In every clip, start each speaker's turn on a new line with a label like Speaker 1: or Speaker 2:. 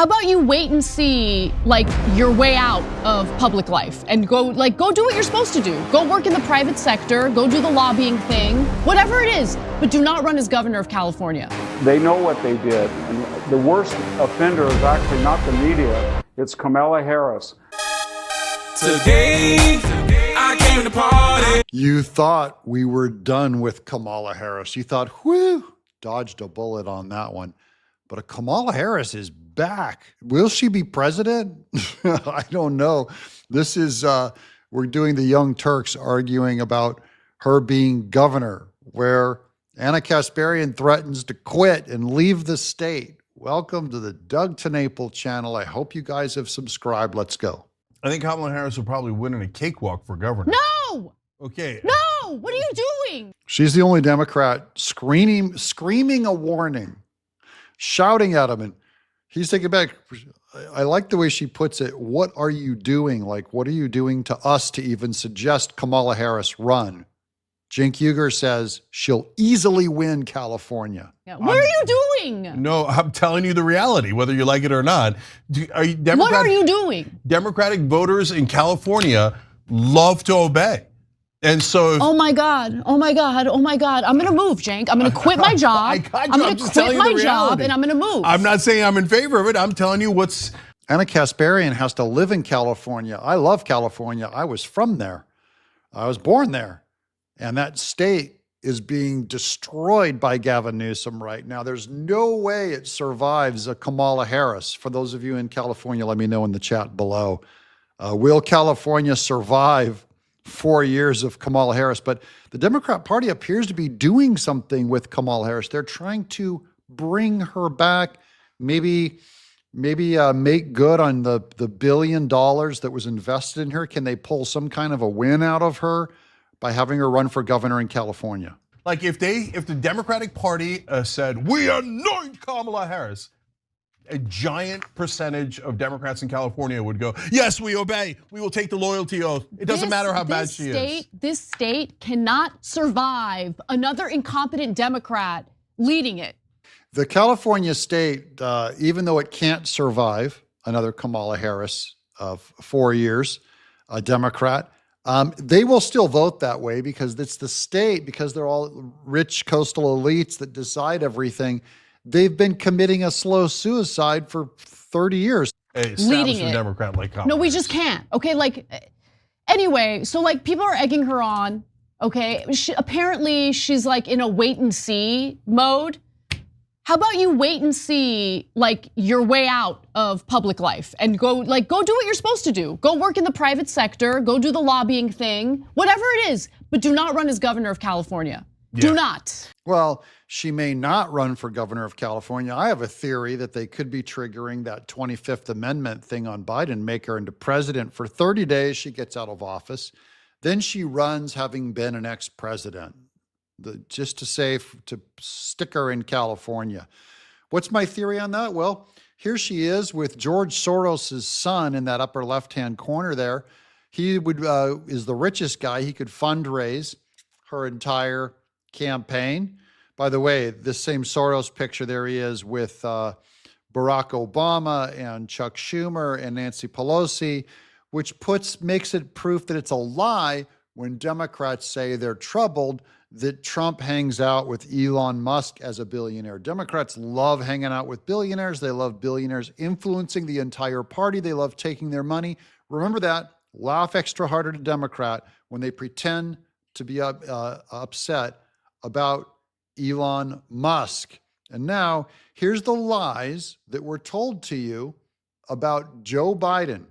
Speaker 1: How about you wait and see, like, your way out of public life and go do what you're supposed to do. Go work in the private sector, go do the lobbying thing, whatever it is, but do not run as governor of California.
Speaker 2: They know what they did. And the worst offender is actually not the media, it's Kamala Harris.
Speaker 3: Today, I came to party.
Speaker 4: You thought we were done with Kamala Harris. You thought, whew, dodged a bullet on that one. But Kamala Harris is back. Will she be president? I don't know. This is, we're doing the Young Turks arguing about her being governor, where Anna Kasparian threatens to quit and leave the state. Welcome to the Doug TenNapel channel. I hope you guys have subscribed. Let's go.
Speaker 5: I think Kamala Harris will probably win in a cakewalk for governor.
Speaker 1: No!
Speaker 5: Okay.
Speaker 1: No! What are you doing?
Speaker 4: She's the only Democrat screaming a warning, shouting at him, and he's taking it back. I like the way she puts it. What are you doing? Like, what are you doing to us to even suggest Kamala Harris run? Cenk Uygur says she'll easily win California.
Speaker 1: Yeah. What are you doing?
Speaker 5: No, I'm telling you the reality, whether you like it or not.
Speaker 1: What are you doing?
Speaker 5: Democratic voters in California love to obey. And so
Speaker 1: oh my God, oh my God, oh my God. I'm gonna move, Cenk. I'm gonna quit my job. I'm gonna quit my job and I'm gonna move.
Speaker 5: I'm not saying I'm in favor of it. I'm telling you what's...
Speaker 4: Anna Kasparian has to live in California. I love California. I was from there. I was born there. And that state is being destroyed by Gavin Newsom right now. There's no way it survives a Kamala Harris. For those of you in California, let me know in the chat below. Will California survive 4 years of Kamala Harris? But the Democrat Party appears to be doing something with Kamala Harris. They're trying to bring her back, maybe make good on the $1 billion that was invested in her. Can they pull some kind of a win out of her by having her run for governor in California?
Speaker 5: Like if the Democratic Party said, we anoint Kamala Harris, a giant percentage of Democrats in California would go, yes, we obey. We will take the loyalty oath. It doesn't matter how bad she is.
Speaker 1: This state cannot survive another incompetent Democrat leading it.
Speaker 4: The California state, even though it can't survive another Kamala Harris of 4 years, a Democrat, they will still vote that way because it's the state, because they're all rich coastal elites that decide everything. They've been committing a slow suicide for 30 years.
Speaker 1: Leading it.
Speaker 5: Democrat like Kamala.
Speaker 1: No, we just can't. Okay, like, anyway, so like people are egging her on, okay? Apparently she's like in a wait and see mode. How about you wait and see, like, your way out of public life and go do what you're supposed to do. Go work in the private sector, go do the lobbying thing, whatever it is, but do not run as governor of California. Yeah. Do not.
Speaker 4: Well, she may not run for governor of California. I have a theory that they could be triggering that 25th Amendment thing on Biden, make her into president for 30 days. She gets out of office. Then she runs having been an ex-president. Just to stick her in California. What's my theory on that? Well, here she is with George Soros's son in that upper left-hand corner there. He is the richest guy. He could fundraise her entire campaign. By the way, this same Soros picture, there he is with Barack Obama and Chuck Schumer and Nancy Pelosi, which makes it proof that it's a lie when Democrats say they're troubled that Trump hangs out with Elon Musk as a billionaire. Democrats love hanging out with billionaires. They love billionaires influencing the entire party. They love taking their money. Remember that. Laugh extra hard at a Democrat when they pretend to be upset about Elon Musk. And now, here's the lies that were told to you about Joe Biden,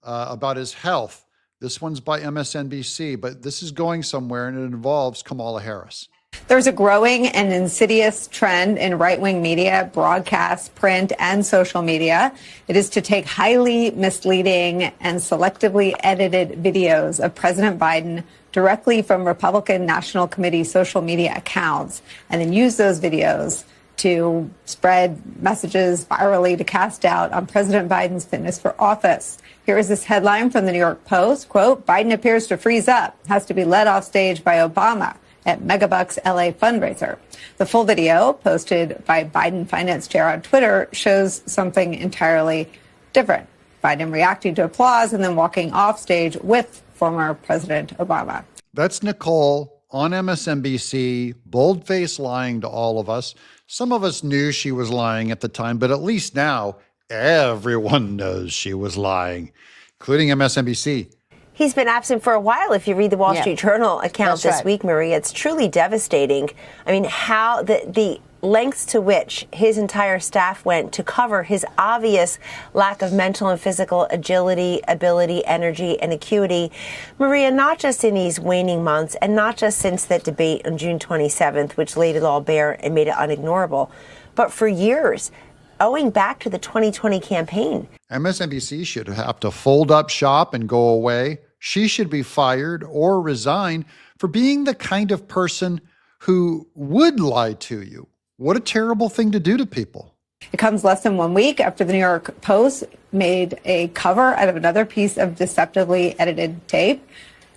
Speaker 4: about his health. This one's by MSNBC, but this is going somewhere and it involves Kamala Harris.
Speaker 6: There's a growing and insidious trend in right-wing media, broadcast, print, and social media. It is to take highly misleading and selectively edited videos of President Biden directly from Republican National Committee social media accounts and then use those videos to spread messages virally to cast doubt on President Biden's fitness for office. Here is this headline from the New York Post, quote, Biden appears to freeze up, has to be led off stage by Obama at Megabucks LA fundraiser. The full video, posted by Biden finance chair on Twitter, shows something entirely different. Biden reacting to applause and then walking off stage with former President Obama.
Speaker 4: That's Nicole on MSNBC, bold-faced lying to all of us. Some of us knew she was lying at the time, but at least now everyone knows she was lying, including MSNBC.
Speaker 7: He's been absent for a while. If you read the Wall Street Journal account this week, Maria, it's truly devastating. I mean, how the lengths to which his entire staff went to cover his obvious lack of mental and physical agility, ability, energy, and acuity. Maria, not just in these waning months and not just since that debate on June 27th, which laid it all bare and made it unignorable, but for years, owing back to the 2020 campaign.
Speaker 4: MSNBC should have to fold up shop and go away. She should be fired or resign for being the kind of person who would lie to you. What a terrible thing to do to people.
Speaker 6: It comes less than 1 week after the New York Post made a cover out of another piece of deceptively edited tape,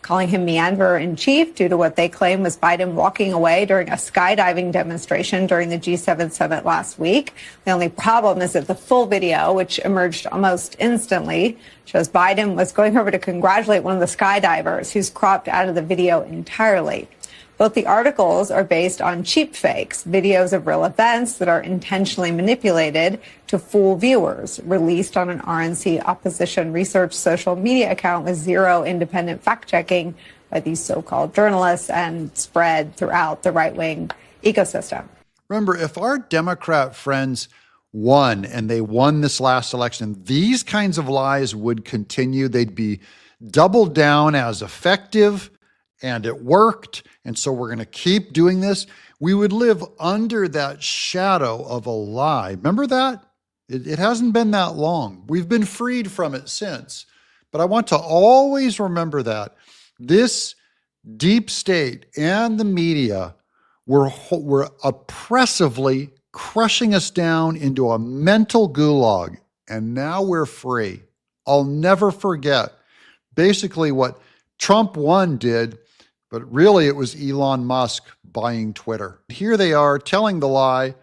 Speaker 6: calling him meanderer-in-chief due to what they claim was Biden walking away during a skydiving demonstration during the G7 summit last week. The only problem is that the full video, which emerged almost instantly, shows Biden was going over to congratulate one of the skydivers, who's cropped out of the video entirely. Both the articles are based on cheap fakes, videos of real events that are intentionally manipulated to fool viewers, released on an RNC opposition research social media account with zero independent fact-checking by these so-called journalists and spread throughout the right-wing ecosystem.
Speaker 4: Remember, if our Democrat friends won and they won this last election, these kinds of lies would continue. They'd be doubled down as effective, and it worked. And so we're going to keep doing this. We would live under that shadow of a lie. Remember that? It hasn't been that long. We've been freed from it since. But I want to always remember that this deep state and the media were oppressively crushing us down into a mental gulag. And now we're free. I'll never forget basically what Trump 1 did. But really, it was Elon Musk buying Twitter. Here they are telling the lie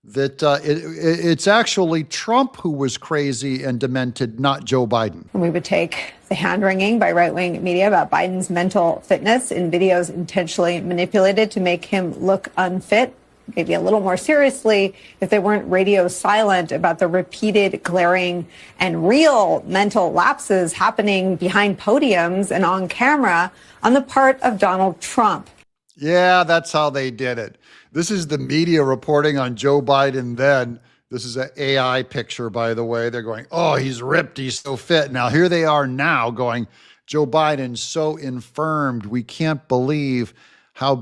Speaker 4: that it's actually Trump who was crazy and demented, not Joe Biden.
Speaker 6: We would take the hand-wringing by right-wing media about Biden's mental fitness in videos intentionally manipulated to make him look unfit, maybe a little more seriously if they weren't radio silent about the repeated, glaring, and real mental lapses happening behind podiums and on camera on the part of Donald Trump.
Speaker 4: Yeah, that's how they did it. This is the media reporting on Joe Biden then. This is an AI picture, by the way. They're going, oh, he's ripped, he's so fit. Now here they are now going, Joe Biden's so infirmed. We can't believe how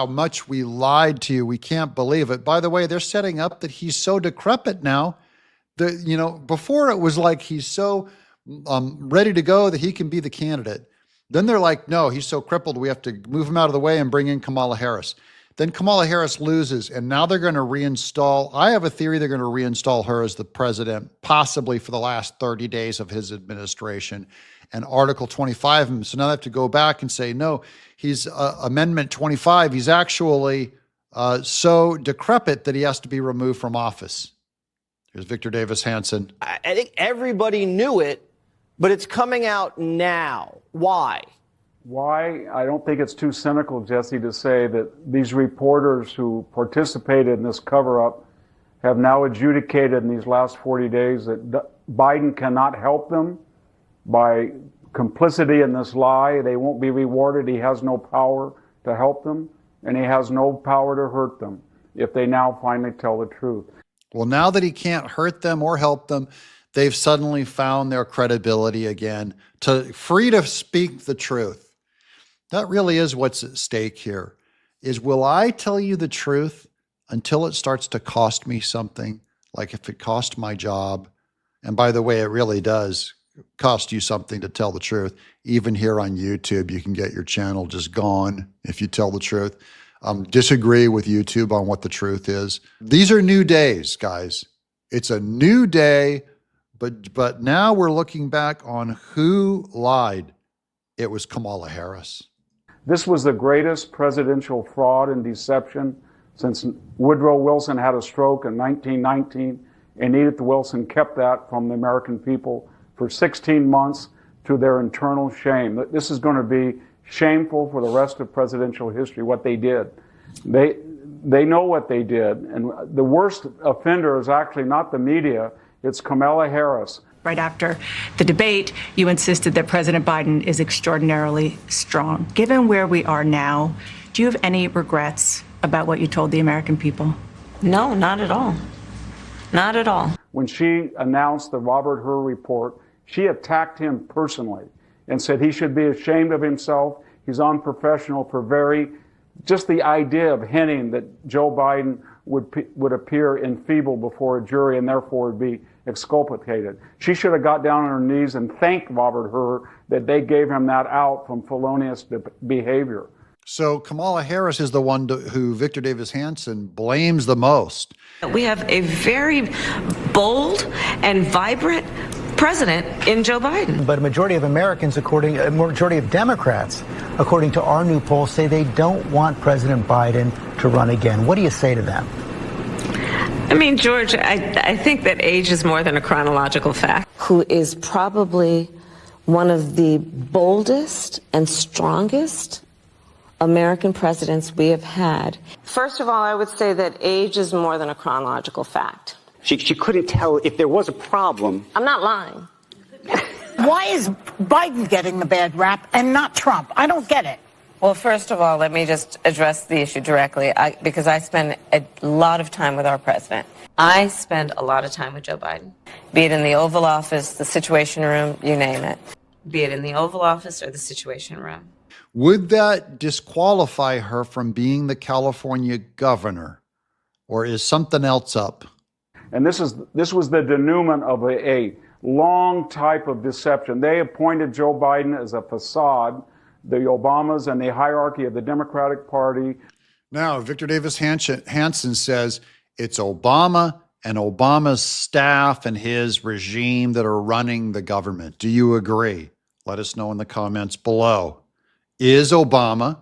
Speaker 4: much we lied to you. We can't believe it. By the way, they're setting up that he's so decrepit now that, before it was like he's so ready to go that he can be the candidate. Then they're like, no, he's so crippled, we have to move him out of the way and bring in Kamala Harris. Then Kamala Harris loses, and now they're going to reinstall. I have a theory they're going to reinstall her as the president, possibly for the last 30 days of his administration. And Article 25, so now they have to go back and say, no, he's Amendment 25. He's actually so decrepit that he has to be removed from office. Here's Victor Davis Hanson.
Speaker 8: I think everybody knew it, but it's coming out now. Why?
Speaker 2: Why? I don't think it's too cynical, Jesse, to say that these reporters who participated in this cover-up have now adjudicated in these last 40 days that Biden cannot help them by complicity in this lie. They won't be rewarded. He has no power to help them, and he has no power to hurt them if they now finally tell the truth.
Speaker 4: Well, now that he can't hurt them or help them, they've suddenly found their credibility again, free to speak the truth. That really is what's at stake here, is will I tell you the truth until it starts to cost me something, like if it cost my job? And by the way, it really does cost you something to tell the truth. Even here on YouTube, you can get your channel just gone if you tell the truth. Disagree with YouTube on what the truth is. These are new days, guys. It's a new day, but now we're looking back on who lied. It was Kamala Harris.
Speaker 2: This was the greatest presidential fraud and deception since Woodrow Wilson had a stroke in 1919, and Edith Wilson kept that from the American people for 16 months to their internal shame. This is going to be shameful for the rest of presidential history, what they did. They know what they did, and the worst offender is actually not the media, it's Kamala Harris.
Speaker 9: Right after the debate, you insisted that President Biden is extraordinarily strong. Given where we are now, do you have any regrets about what you told the American people?
Speaker 7: No, not at all. Not at all.
Speaker 2: When she announced the Robert Hur report, she attacked him personally and said he should be ashamed of himself. He's unprofessional for just the idea of hinting that Joe Biden would appear enfeebled before a jury and therefore would be exculpated. She should have got down on her knees and thanked Robert Hur that they gave him that out from felonious behavior.
Speaker 4: So Kamala Harris is the one who Victor Davis Hanson blames the most.
Speaker 10: We have a very bold and vibrant president in Joe Biden.
Speaker 11: But a majority of Americans, a majority of Democrats, according to our new poll, say they don't want President Biden to run again. What do you say to them?
Speaker 10: I mean, George, I think that age is more than a chronological fact. Who is probably one of the boldest and strongest American presidents we have had. First of all, I would say that age is more than a chronological fact.
Speaker 12: She couldn't tell if there was a problem.
Speaker 10: I'm not lying.
Speaker 13: Why is Biden getting the bad rap and not Trump? I don't get it.
Speaker 10: Well, first of all, let me just address the issue directly, because I spend a lot of time with our president. I spend a lot of time with Joe Biden, be it in the Oval Office, the Situation Room, you name it. Be it in the Oval Office or the Situation Room.
Speaker 4: Would that disqualify her from being the California governor, or is something else up?
Speaker 2: And this was the denouement of a long type of deception. They appointed Joe Biden as a facade, the Obamas and the hierarchy of the Democratic Party.
Speaker 4: Now, Victor Davis Hanson says it's Obama and Obama's staff and his regime that are running the government. Do you agree? Let us know in the comments below. Is Obama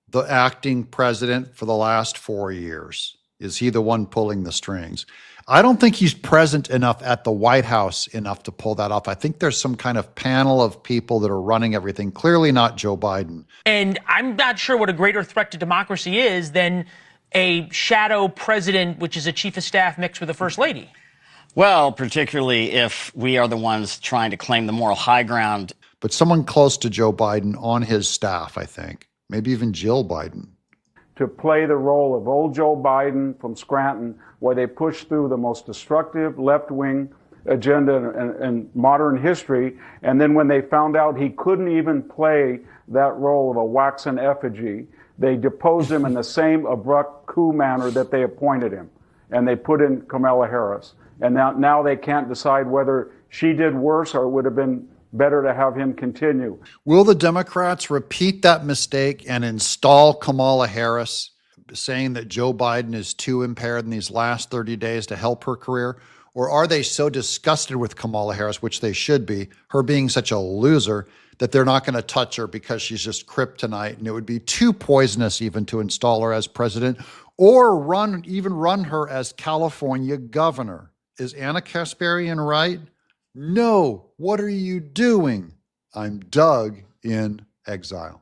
Speaker 4: the acting president for the last 4 years? Is he the one pulling the strings? I don't think he's present enough at the White House enough to pull that off. I think there's some kind of panel of people that are running everything, clearly not Joe Biden.
Speaker 14: And I'm not sure what a greater threat to democracy is than a shadow president, which is a chief of staff mixed with a first lady.
Speaker 15: Well, particularly if we are the ones trying to claim the moral high ground.
Speaker 4: But someone close to Joe Biden on his staff, I think. Maybe even Jill Biden.
Speaker 2: To play the role of old Joe Biden from Scranton, where they pushed through the most destructive left-wing agenda in modern history. And then when they found out he couldn't even play that role of a waxen effigy, they deposed him in the same abrupt coup manner that they appointed him. And they put in Kamala Harris. And now they can't decide whether she did worse or it would have been better to have him continue.
Speaker 4: Will the Democrats repeat that mistake and install Kamala Harris, saying that Joe Biden is too impaired in these last 30 days to help her career? Or are they so disgusted with Kamala Harris, which they should be, her being such a loser, that they're not going to touch her because she's just kryptonite and it would be too poisonous even to install her as president or even run her as California governor? Is Anna Kasparian right? No. What are you doing? I'm Doug in Exile.